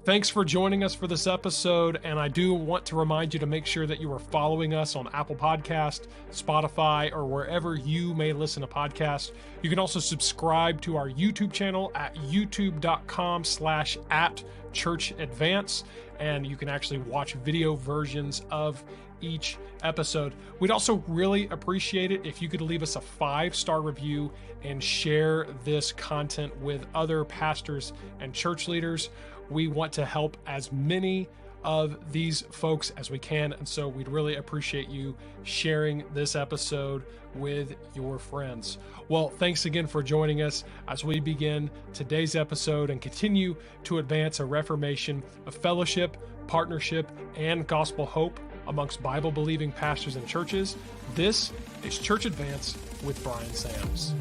Thanks for joining us for this episode, and I do want to remind you to make sure that you are following us on Apple Podcast, Spotify, or wherever you may listen to podcasts. You can also subscribe to our YouTube channel at youtube.com/@churchadvance, and you can actually watch video versions of each episode. We'd also really appreciate it if you could leave us a 5-star review and share this content with other pastors and church leaders. We want to help as many of these folks as we can, and so we'd really appreciate you sharing this episode with your friends. Well, thanks again for joining us as we begin today's episode and continue to advance a reformation of fellowship, partnership, and gospel hope amongst Bible-believing pastors and churches. This is Church Advance with Bryan Sams.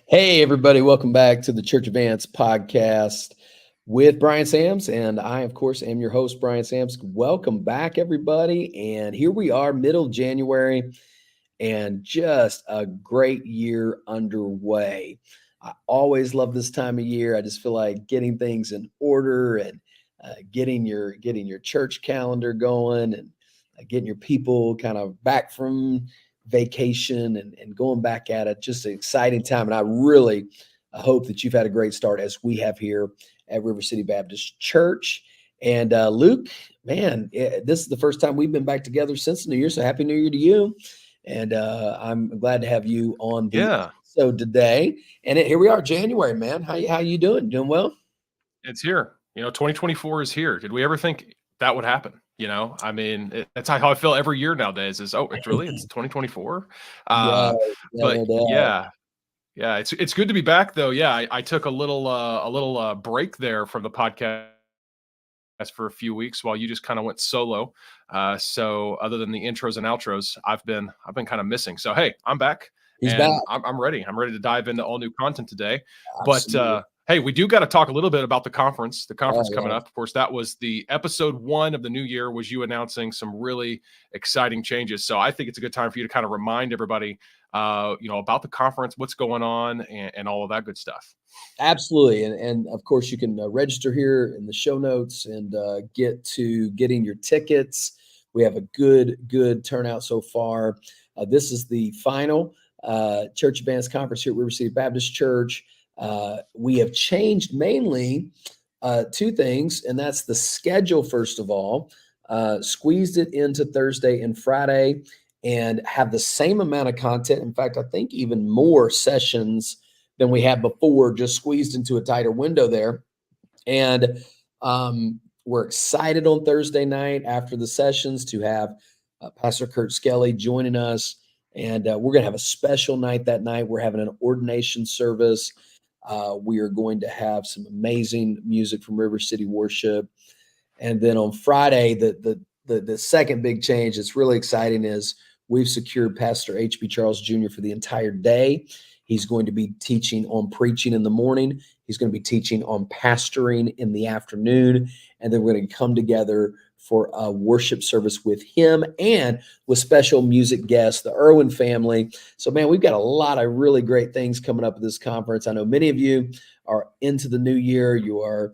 Hey, everybody. Welcome back to the Church Advance podcast with Bryan Sams. And I, of course, am your host, Bryan Sams. Welcome back, everybody. And here we are, middle January, and just a great year underway. I always love this time of year. I just feel like getting things in order and getting your church calendar going and getting your people kind of back from vacation and going back at it. Just an exciting time. And I really hope that you've had a great start as we have here at River City Baptist Church. And Luke, man, this is the first time we've been back together since the New Year. So Happy New Year to you. And I'm glad to have you on the episode today. And here we are, January, man. How you doing? Doing well? It's here. 2024 is here. Did we ever think that would happen? I mean, that's how I feel every year nowadays is, it's 2024. But yeah, it's good to be back though. Yeah. I took a little break there from the podcast for a few weeks while you just kind of went solo. So other than the intros and outros, I've been kind of missing. So, hey, I'm back. He's back. I'm ready. I'm ready to dive into all new content today. Absolutely. But, hey, we do got to talk a little bit about the conference coming up. Of course, that was the episode 1 of the new year, was you announcing some really exciting changes. So I think it's a good time for you to kind of remind everybody, about the conference, what's going on and all of that good stuff. Absolutely. And of course you can register here in the show notes and get to getting your tickets. We have a good turnout so far. This is the final Church Advance Conference here at River City Baptist Church. We have changed mainly 2 things, and that's the schedule. First of all, squeezed it into Thursday and Friday and have the same amount of content. In fact, I think even more sessions than we had before, just squeezed into a tighter window there. And we're excited on Thursday night after the sessions to have Pastor Kurt Skelly joining us. And we're going to have a special night that night. We're having an ordination service. We are going to have some amazing music from River City Worship. And then on Friday, the second big change that's really exciting is we've secured Pastor H.B. Charles Jr. for the entire day. He's going to be teaching on preaching in the morning. He's going to be teaching on pastoring in the afternoon. And then we're going to come together for a worship service with him and with special music guests, the Irwin family. So, man, we've got a lot of really great things coming up at this conference. I know many of you are into the new year. You are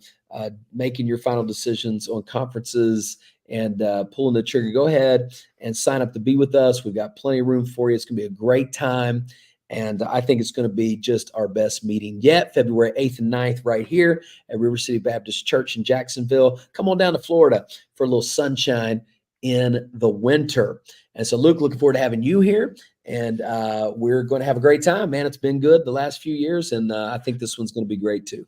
making your final decisions on conferences and pulling the trigger. Go ahead and sign up to be with us. We've got plenty of room for you. It's going to be a great time. And I think it's going to be just our best meeting yet, February 8th and 9th, right here at River City Baptist Church in Jacksonville. Come on down to Florida for a little sunshine in the winter. And so, Luke, looking forward to having you here. And we're going to have a great time, man. It's been good the last few years, and I think this one's going to be great too.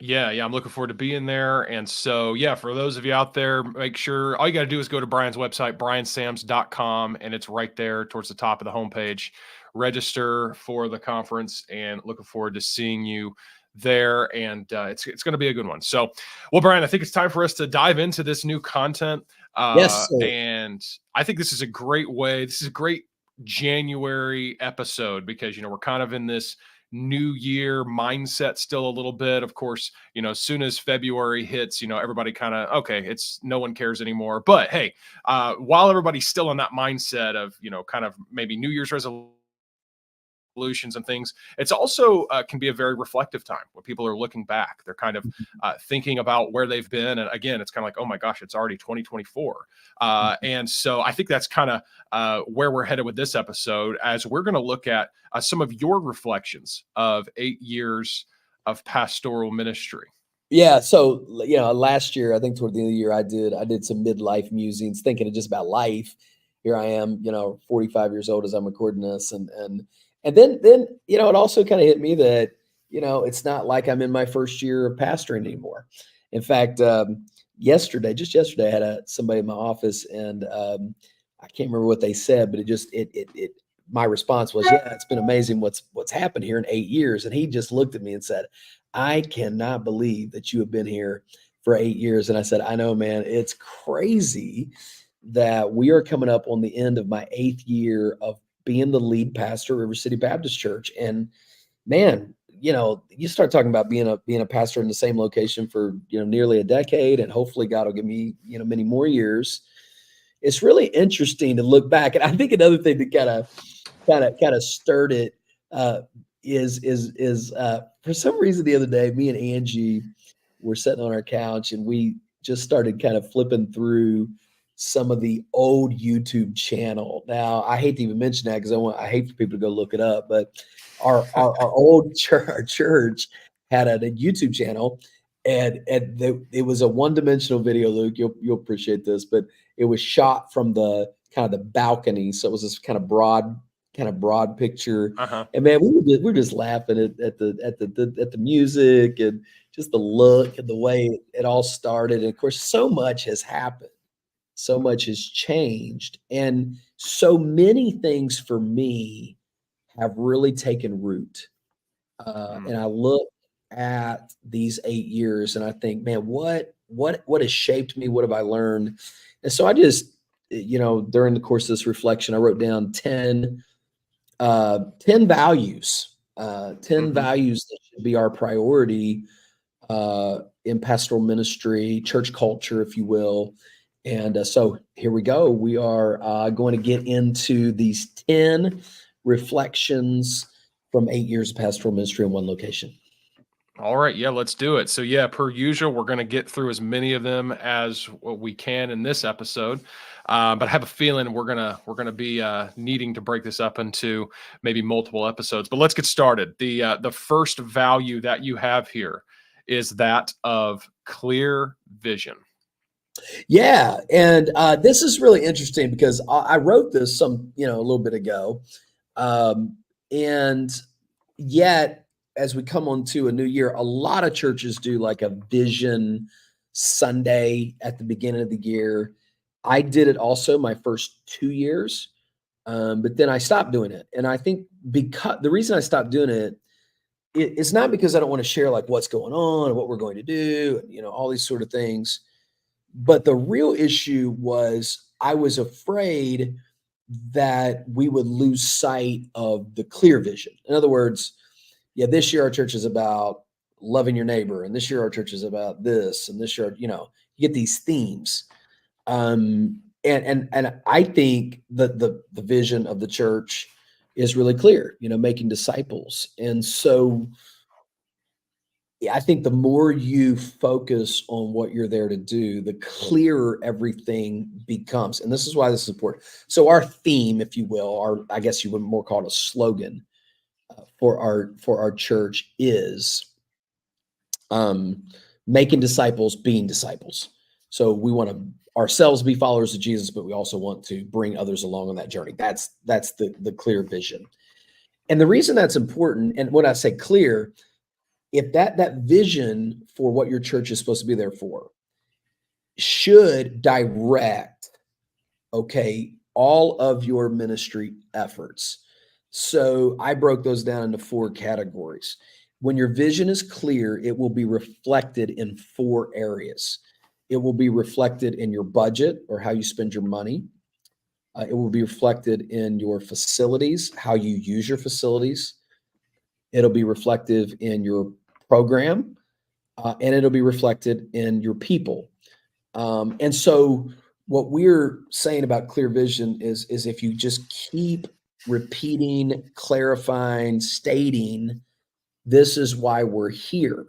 Yeah, I'm looking forward to being there. And so, for those of you out there, make sure all you got to do is go to Bryan's website, bryansams.com, and it's right there towards the top of the homepage. Register for the conference, and looking forward to seeing you there. And it's going to be a good one. So, well, Bryan, I think it's time for us to dive into this new content. Yes, sir. And I think this is a great way. This is a great January episode because, we're kind of in this new year mindset still a little bit. Of course, as soon as February hits, everybody kind of, okay, it's no one cares anymore. But hey, while everybody's still in that mindset of, kind of maybe New Year's resolutions and things, it's also can be a very reflective time where people are looking back. They're kind of thinking about where they've been, and again, it's kind of like, oh my gosh, it's already 2024. And so I think that's kind of where we're headed with this episode, as we're going to look at some of your reflections of 8 years of pastoral ministry. Yeah. So, last year, I think toward the end of the year, I did some midlife musings, thinking just about life. Here I am, 45 years old as I'm recording this. And then, it also kind of hit me that, it's not like I'm in my first year of pastoring anymore. In fact, just yesterday, I had somebody in my office, and I can't remember what they said, but my response was, yeah, it's been amazing what's happened here in 8 years. And he just looked at me and said, I cannot believe that you have been here for 8 years. And I said, I know, man, it's crazy that we are coming up on the end of my 8th year of being the lead pastor at River City Baptist Church. And man, you start talking about being a pastor in the same location for, nearly a decade, and hopefully God will give me, many more years. It's really interesting to look back. And I think another thing that kind of stirred it, is for some reason the other day, me and Angie were sitting on our couch, and we just started kind of flipping through some of the old YouTube channel. Now, I hate to even mention that because I hate for people to go look it up, but our old church, our church had a YouTube channel, and it was a one-dimensional video. Luke, you'll appreciate this, but it was shot from the kind of the balcony, so it was this kind of broad picture. Uh-huh. And man, we were just laughing at the music, and just the look and the way it all started. And of course, so much has happened, so much has changed, and so many things for me have really taken root. And I look at these 8 years, and I think, man, what has shaped me? What have I learned? And so I just, during the course of this reflection, I wrote down 10 values, 10 values that should be our priority in pastoral ministry, church culture, if you will. And so here we go. We are going to get into these 10 reflections from 8 years of pastoral ministry in one location. All right, yeah, let's do it. So yeah, per usual, we're going to get through as many of them as we can in this episode. But I have a feeling we're gonna be needing to break this up into maybe multiple episodes. But let's get started. The first value that you have here is that of clear vision. Yeah, and this is really interesting because I wrote this a little bit ago, and yet as we come on to a new year, a lot of churches do like a vision Sunday at the beginning of the year. I did it also my first 2 years, but then I stopped doing it, and I think because the reason I stopped doing it's not because I don't want to share like what's going on and what we're going to do, and all these sort of things. But the real issue was I was afraid that we would lose sight of the clear vision. In other words, yeah, this year our church is about loving your neighbor, and this year our church is about this, and this year, you get these themes. And I think that the vision of the church is really clear, making disciples. And so I think the more you focus on what you're there to do, the clearer everything becomes. And this is why this is important. So our theme, if you will, or I guess you would more call it a slogan for our church is making disciples, being disciples. So we want to ourselves be followers of Jesus, but we also want to bring others along on that journey. That's the clear vision. And the reason that's important, and when I say clear, if that vision for what your church is supposed to be there for should direct, okay, all of your ministry efforts. So I broke those down into 4 categories. When your vision is clear, it will be reflected in 4 areas. It will be reflected in your budget or how you spend your money. It will be reflected in your facilities, how you use your facilities. It'll be reflective in your program, and it'll be reflected in your people. And so, what we're saying about clear vision is if you just keep repeating, clarifying, stating, this is why we're here,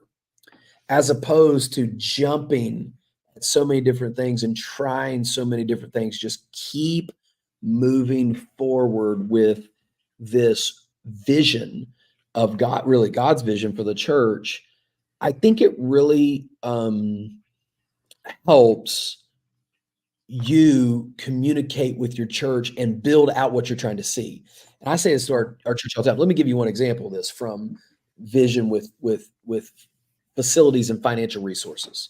as opposed to jumping at so many different things and trying so many different things. Just keep moving forward with this vision of God, really God's vision for the church. I think it really helps you communicate with your church and build out what you're trying to see. And I say this to our church all the time. Let me give you one example of this from vision with facilities and financial resources.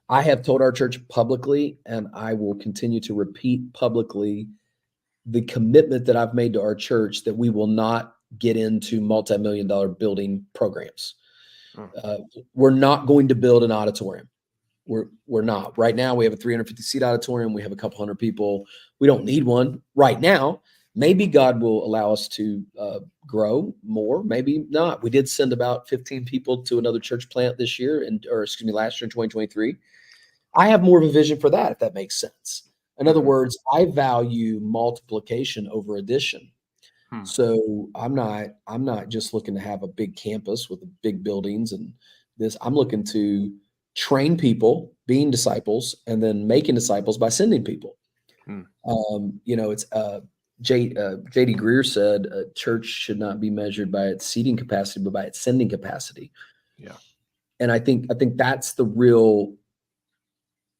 I have told our church publicly, and I will continue to repeat publicly the commitment that I've made to our church that we will not get into multi-million-dollar building programs. We're not going to build an auditorium. We're not. Right now, we have a 350 seat auditorium. We have a couple hundred people. We don't need one right now. Maybe God will allow us to grow more. Maybe not. We did send about 15 people to another church plant this year, last year in 2023. I have more of a vision for that, if that makes sense. In other words, I value multiplication over addition. So I'm not just looking to have a big campus with big buildings and this. I'm looking to train people, being disciples, and then making disciples by sending people. It's J.D. Greer said a church should not be measured by its seating capacity, but by its sending capacity. Yeah. And I think that's the real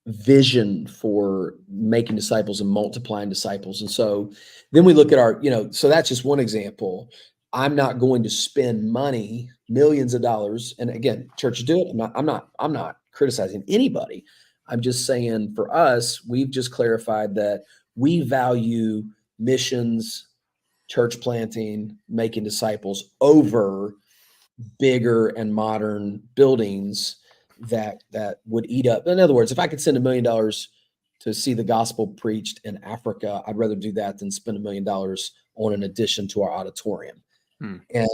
vision for making disciples and multiplying disciples. And so then we look at so that's just one example. I'm not going to spend money, millions of dollars. And again, churches do it. I'm not criticizing anybody. I'm just saying for us, we've just clarified that we value missions, church planting, making disciples over bigger and modern buildings that would eat up. In other words, if I could send $1 million to see the gospel preached in Africa, I'd rather do that than spend $1 million on an addition to our auditorium. And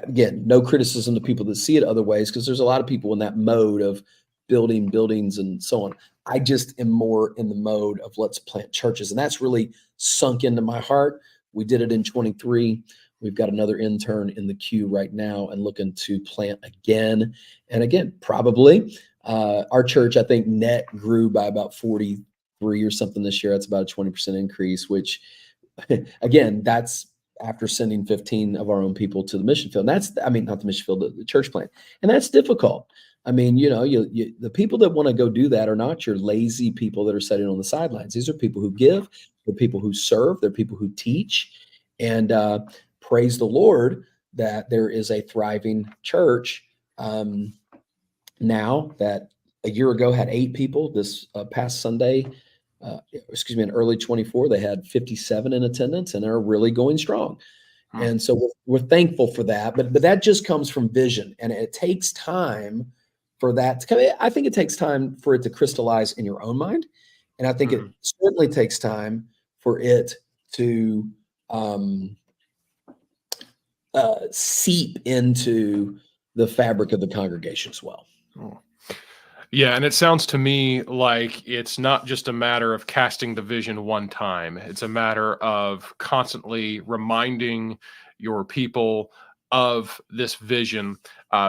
again, no criticism to people that see it other ways, because there's a lot of people in that mode of building buildings and so on. I just am more in the mode of let's plant churches, and that's really sunk into my heart. We did it in 23. We've got another intern in the queue right now and looking to plant again. And again, probably our church, I think net grew by about 43 or something this year. That's about a 20% increase, which again, that's after sending 15 of our own people to the mission field. Not the mission field, the church plant. And that's difficult. The people that want to go do that are not your lazy people that are sitting on the sidelines. These are people who give, they're people who serve, they're people who teach. And praise the Lord that there is a thriving church now that a year ago had 8 people. This past Sunday, in early 24, they had 57 in attendance, and they're really going strong. And so we're thankful for that. But that just comes from vision, and it takes time for that to come. I think it takes time for it to crystallize in your own mind, and I think it certainly takes time for it to seep into the fabric of the congregation as well. Yeah, and it sounds to me like it's not just a matter of casting the vision one time. It's a matter of constantly reminding your people of this vision,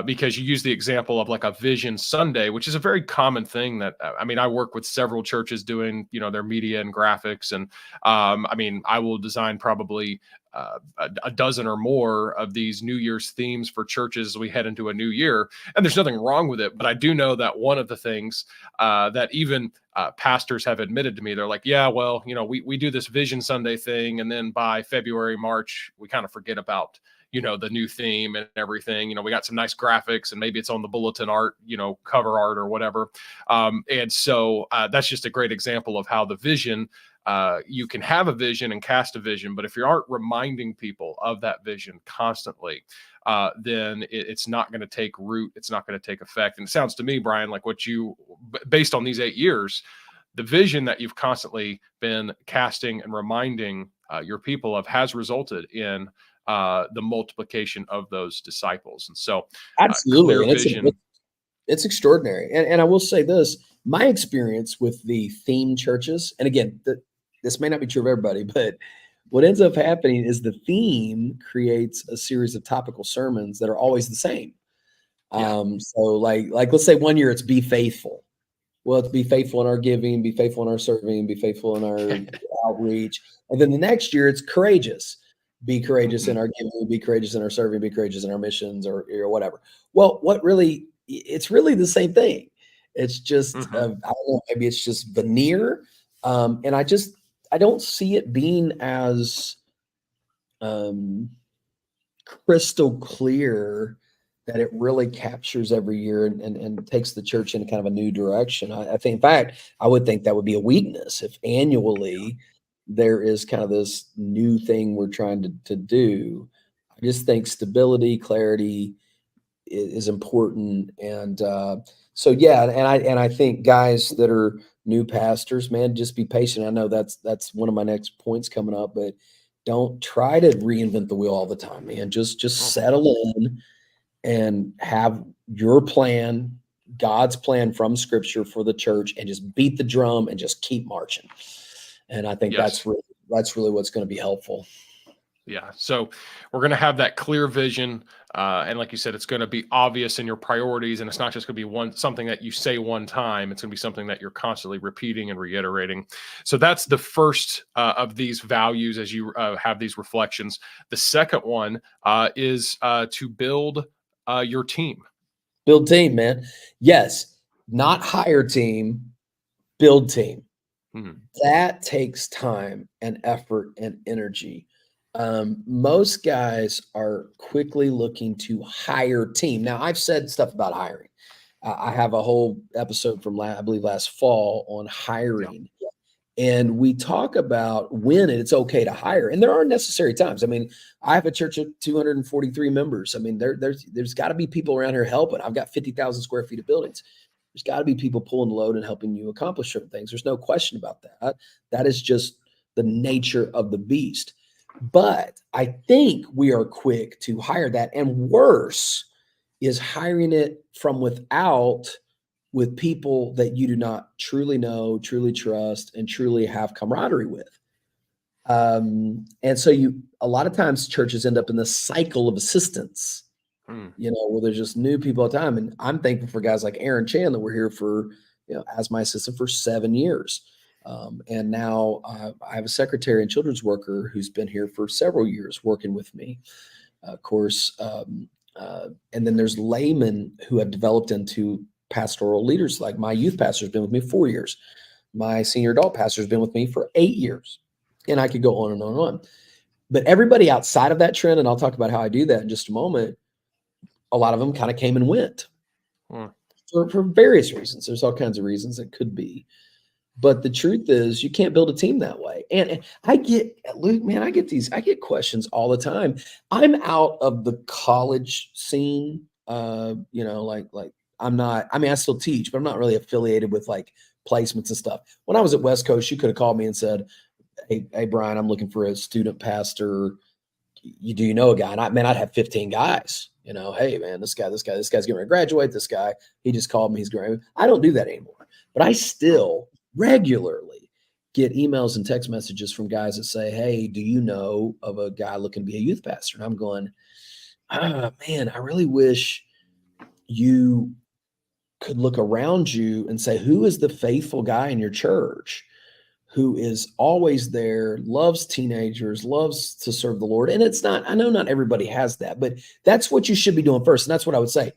because you use the example of like a Vision Sunday, which is a very common thing that, I work with several churches doing, their media and graphics. And I will design probably a dozen or more of these New Year's themes for churches as we head into a new year. And there's nothing wrong with it. But I do know that one of the things that even pastors have admitted to me, they're like, yeah, well, we do this Vision Sunday thing. And then by February, March, we kind of forget about the new theme and everything. We got some nice graphics and maybe it's on the bulletin art, cover art or whatever. And so that's just a great example of how the vision, you can have a vision and cast a vision, but if you aren't reminding people of that vision constantly, then it's not going to take root. It's not going to take effect. And it sounds to me, Bryan, like based on these 8 years, the vision that you've constantly been casting and reminding your people of has resulted in the multiplication of those disciples. And so Absolutely. clear And vision. it's extraordinary. And I will say this, my experience with the theme churches, and again, this may not be true of everybody, but what ends up happening is the theme creates a series of topical sermons that are always the same. So like let's say one year it's be faithful. Well, it's be faithful in our giving, be faithful in our serving, be faithful in our outreach. And then the next year it's courageous. Be courageous in our giving, be courageous in our serving, be courageous in our missions, or whatever. Well, it's really the same thing. It's just, I don't know, maybe it's just veneer. And I don't see it being as crystal clear that it really captures every year and takes the church in kind of a new direction. I think, in fact, I would think that would be a weakness if annually there is kind of this new thing we're trying to do. I just think stability, clarity is important. And so, yeah, and I think guys that are new pastors, man, just be patient. I know that's one of my next points coming up, but don't try to reinvent the wheel all the time, man. Just settle in and have your plan, God's plan from Scripture for the church, and just beat the drum and just keep marching. And I think that's really what's going to be helpful. Yeah. So we're going to have that clear vision. And like you said, it's going to be obvious in your priorities. And it's not just going to be something that you say one time. It's going to be something that you're constantly repeating and reiterating. So that's the first of these values as you have these reflections. The second one is to build your team. Build team, man. Yes. Not hire team, build team. That takes time and effort and energy. Most guys are quickly looking to hire team. Now, I've said stuff about hiring. I have a whole episode from I believe last fall on hiring. Yeah. And we talk about when it's okay to hire. And there are necessary times. I mean, I have a church of 243 members. I mean, there's got to be people around here helping. I've got 50,000 square feet of buildings. There's got to be people pulling the load and helping you accomplish certain things. There's no question about that. That is just the nature of the beast. But I think we are quick to hire that. And worse is hiring it from without with people that you do not truly know, truly trust, and truly have camaraderie with. And so a lot of times churches end up in the cycle of assistance, where there's just new people all the time. And I'm thankful for guys like Aaron Chan that were here for, as my assistant for 7 years. And now I have a secretary and children's worker who's been here for several years working with me, of course. And then there's laymen who have developed into pastoral leaders. Like my youth pastor has been with me 4 years. My senior adult pastor has been with me for 8 years. And I could go on and on and on. But everybody outside of that trend, and I'll talk about how I do that in just a moment, a lot of them kind of came and went for various reasons. There's all kinds of reasons it could be. But the truth is you can't build a team that way. And I get questions all the time. I'm out of the college scene, like I'm not, I mean, I still teach, but I'm not really affiliated with like placements and stuff. When I was at West Coast, you could have called me and said, Hey, Bryan, I'm looking for a student pastor. Do you know a guy? And I'd have 15 guys, hey man, this guy's getting ready to graduate. This guy, he just called me. He's great. I don't do that anymore, but I still regularly get emails and text messages from guys that say, hey, do you know of a guy looking to be a youth pastor? And I'm going, man, I really wish you could look around you and say, who is the faithful guy in your church who is always there, loves teenagers, loves to serve the Lord? And I know not everybody has that, but that's what you should be doing first. And that's what I would say.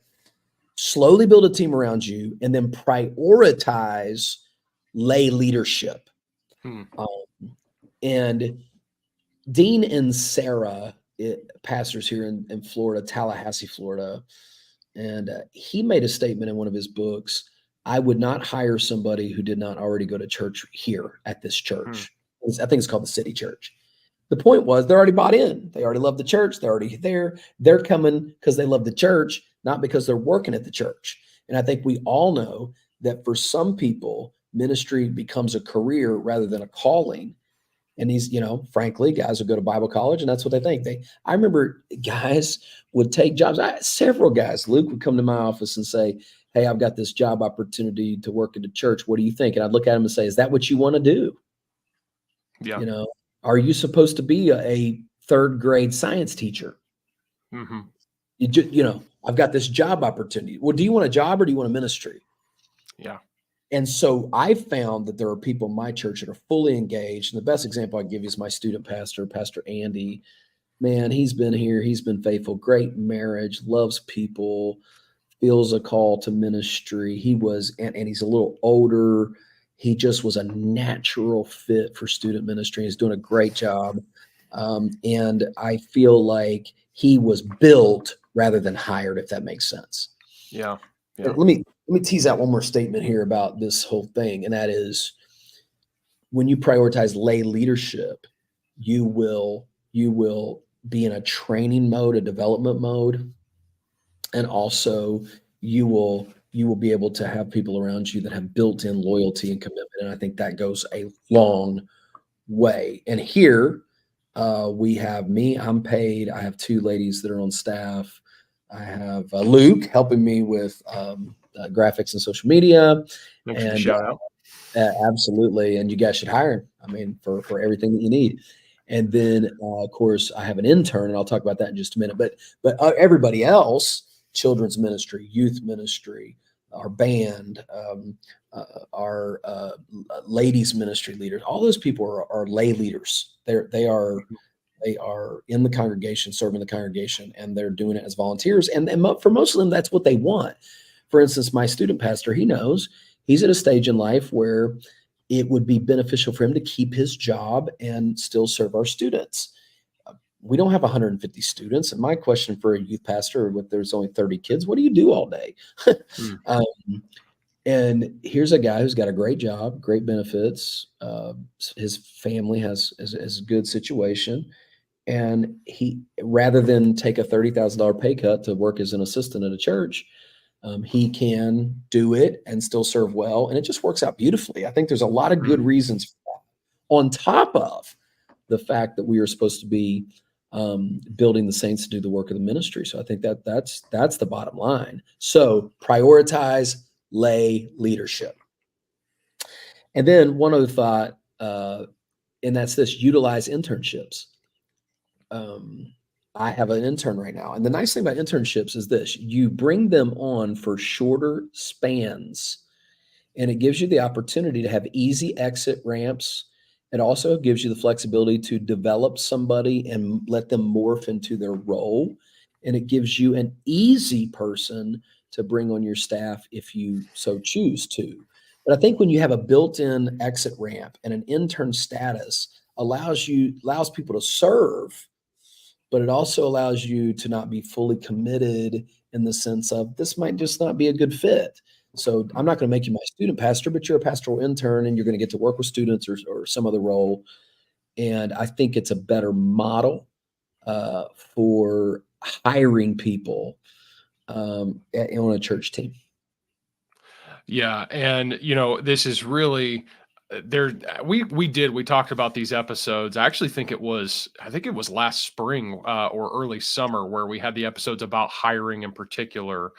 Slowly build a team around you and then prioritize lay leadership. And Dean and Sarah, pastors here in Florida, Tallahassee, Florida, and he made a statement in one of his books, I would not hire somebody who did not already go to church here at this church. I think it's called the City Church. The point was they're already bought in. They already love the church. They're already there. They're coming because they love the church, not because they're working at the church. And I think we all know that for some people, ministry becomes a career rather than a calling. And these, frankly, guys will go to Bible college and that's what they think. I remember guys would take jobs. Several guys, Luke would come to my office and say, "Hey, I've got this job opportunity to work at the church. What do you think?" And I'd look at him and say, "Is that what you want to do? Yeah. Are you supposed to be a third grade science teacher? Mm-hmm. I've got this job opportunity. Well, do you want a job or do you want a ministry?" Yeah. And so I found that there are people in my church that are fully engaged. And the best example I give you is my student pastor, Pastor Andy. Man, he's been here. He's been faithful. Great marriage, loves people, feels a call to ministry. And he's a little older. He just was a natural fit for student ministry. He's doing a great job. And I feel like he was built rather than hired, if that makes sense. Yeah. Yeah. Let me tease out one more statement here about this whole thing, and that is, when you prioritize lay leadership, you will be in a training mode, a development mode, and also you will be able to have people around you that have built-in loyalty and commitment. And I think that goes a long way. And here we have me. I'm paid. I have two ladies that are on staff. I have Luke helping me with graphics and social media. Thanks for the And shout out. absolutely. And you guys should hire him. I mean, for everything that you need. And then, of course, I have an intern, and I'll talk about that in just a minute. But everybody else, children's ministry, youth ministry, our band, our ladies ministry leaders, all those people are lay leaders. They are in the congregation, serving the congregation, and they're doing it as volunteers. And for most of them, that's what they want. For instance, my student pastor, he knows he's at a stage in life where it would be beneficial for him to keep his job and still serve our students. We don't have 150 students. And my question for a youth pastor, with there's only 30 kids, what do you do all day? And here's a guy who's got a great job, great benefits. His family has a good situation. And he, rather than take a $30,000 pay cut to work as an assistant at a church, he can do it and still serve well. And it just works out beautifully. I think there's a lot of good reasons for that, on top of the fact that we are supposed to be building the saints to do the work of the ministry. So I think that's the bottom line. So prioritize lay leadership. And then one other thought, and that's this: utilize internships. I have an intern right now. And the nice thing about internships is this: you bring them on for shorter spans, and it gives you the opportunity to have easy exit ramps. It also gives you the flexibility to develop somebody and let them morph into their role. And it gives you an easy person to bring on your staff if you so choose to. But I think when you have a built-in exit ramp and an intern status, allows people to serve, but it also allows you to not be fully committed in the sense of, this might just not be a good fit. So I'm not going to make you my student pastor, but you're a pastoral intern and you're going to get to work with students or some other role. And I think it's a better model for hiring people on a church team. Yeah. And, this is really we talked about these episodes. I actually think it was last spring or early summer, where we had the episodes about hiring in particular.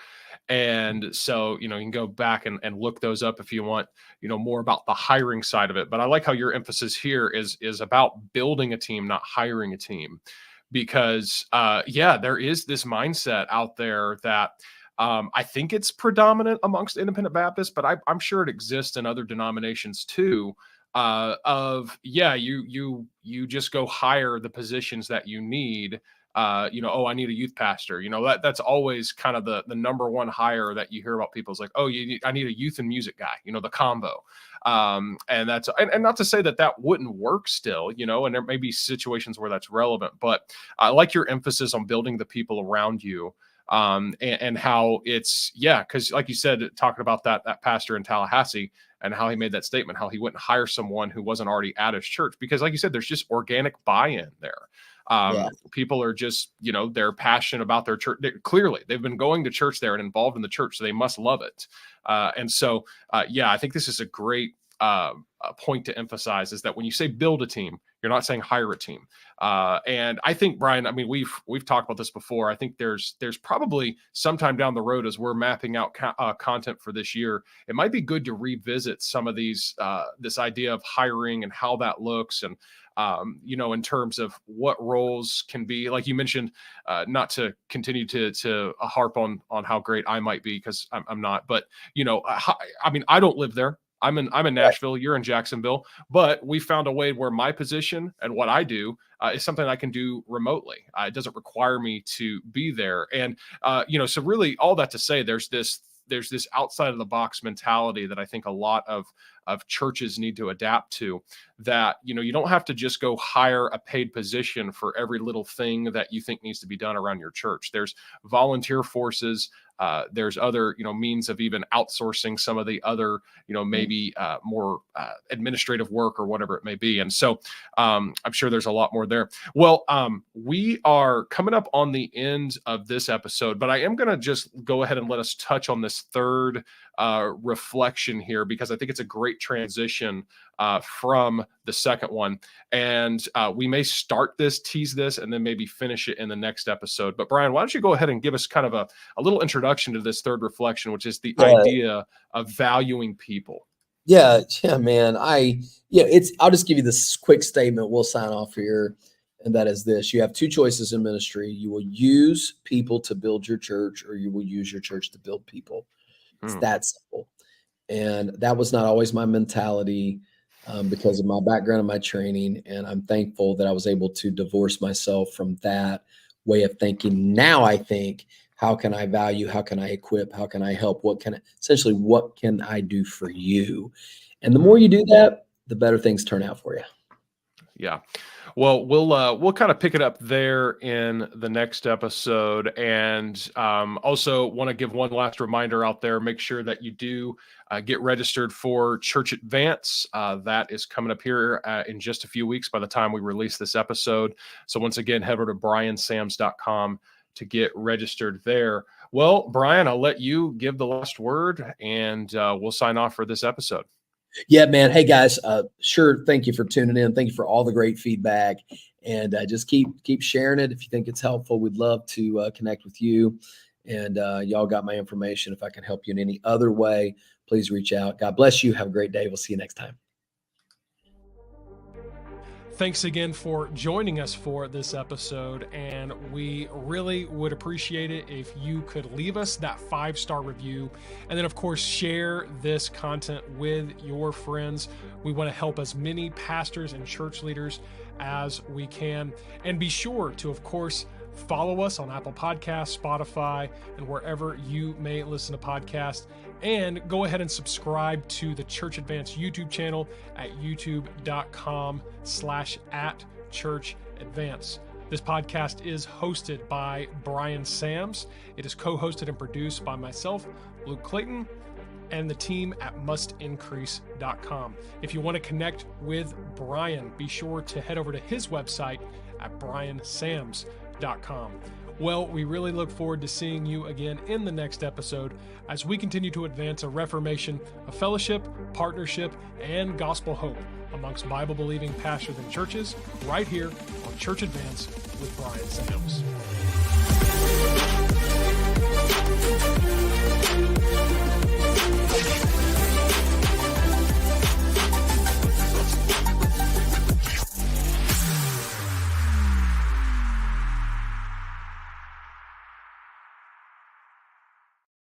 And so, you can go back and look those up if you want, more about the hiring side of it. But I like how your emphasis here is about building a team, not hiring a team, because there is this mindset out there that I think it's predominant amongst independent Baptists, but I'm sure it exists in other denominations too. You just go hire the positions that you need. I need a youth pastor. That's always kind of the number one hire that you hear about. People's like, I need a youth and music guy. The combo. And that's and not to say that wouldn't work still. And there may be situations where that's relevant, but I like your emphasis on building the people around you. And how it's, because like you said, talking about that pastor in Tallahassee and how he made that statement, how he wouldn't hire someone who wasn't already at his church, because like you said, there's just organic buy-in there. People are just, they're passionate about their church. Clearly they've been going to church there and involved in the church, so they must love it. I think this is a great point to emphasize is that when you say build a team, you're not saying hire a team. And I think, Bryan, I mean, we've talked about this before. I think there's probably sometime down the road, as we're mapping out content for this year, it might be good to revisit some of these, this idea of hiring and how that looks. And, in terms of what roles can be, like you mentioned, not to continue to harp on how great I might be, because I'm not, but, I mean, I don't live there. I'm in Nashville. You're in Jacksonville, but we found a way where my position and what I do is something I can do remotely. It doesn't require me to be there. And, so really all that to say, there's this outside of the box mentality that I think a lot of churches need to adapt to, that, you don't have to just go hire a paid position for every little thing that you think needs to be done around your church. There's volunteer forces. There's other, means of even outsourcing some of the other, maybe more administrative work or whatever it may be. And so I'm sure there's a lot more there. Well, we are coming up on the end of this episode, but I am going to just go ahead and let us touch on this third reflection here, because I think it's a great transition from the second one. And we may tease this, and then maybe finish it in the next episode. But Bryan, why don't you go ahead and give us kind of a little introduction to this third reflection, which is the idea of valuing people. Yeah, man. I'll just give you this quick statement. We'll sign off here. And that is this: you have two choices in ministry. You will use people to build your church, or you will use your church to build people. It's that simple. And that was not always my mentality because of my background and my training. And I'm thankful that I was able to divorce myself from that way of thinking. Now I think, how can I value? How can I equip? How can I help? What can I do for you? And the more you do that, the better things turn out for you. Yeah. Well, we'll kind of pick it up there in the next episode. And also want to give one last reminder out there: make sure that you do get registered for Church Advance. That is coming up here in just a few weeks by the time we release this episode. So once again, head over to bryansams.com to get registered there. Well, Bryan, I'll let you give the last word, and we'll sign off for this episode. Yeah, man. Hey guys, sure. Thank you for tuning in. Thank you for all the great feedback, and just keep sharing it. If you think it's helpful, we'd love to connect with you. And y'all got my information. If I can help you in any other way, please reach out. God bless you. Have a great day. We'll see you next time. Thanks again for joining us for this episode, and we really would appreciate it if you could leave us that 5-star review, and then of course share this content with your friends. We want to help as many pastors and church leaders as we can, and be sure to, of course, follow us on Apple Podcasts, Spotify, and wherever you may listen to podcasts. And go ahead and subscribe to the Church Advance YouTube channel at youtube.com/@churchadvance. This podcast is hosted by Bryan Sams. It is co-hosted and produced by myself, Luke Clayton, and the team at mustincrease.com. If you want to connect with Bryan, be sure to head over to his website at bryansams.com. Well, we really look forward to seeing you again in the next episode as we continue to advance a reformation of fellowship, partnership, and gospel hope amongst Bible-believing pastors and churches right here on Church Advance with Bryan Sams.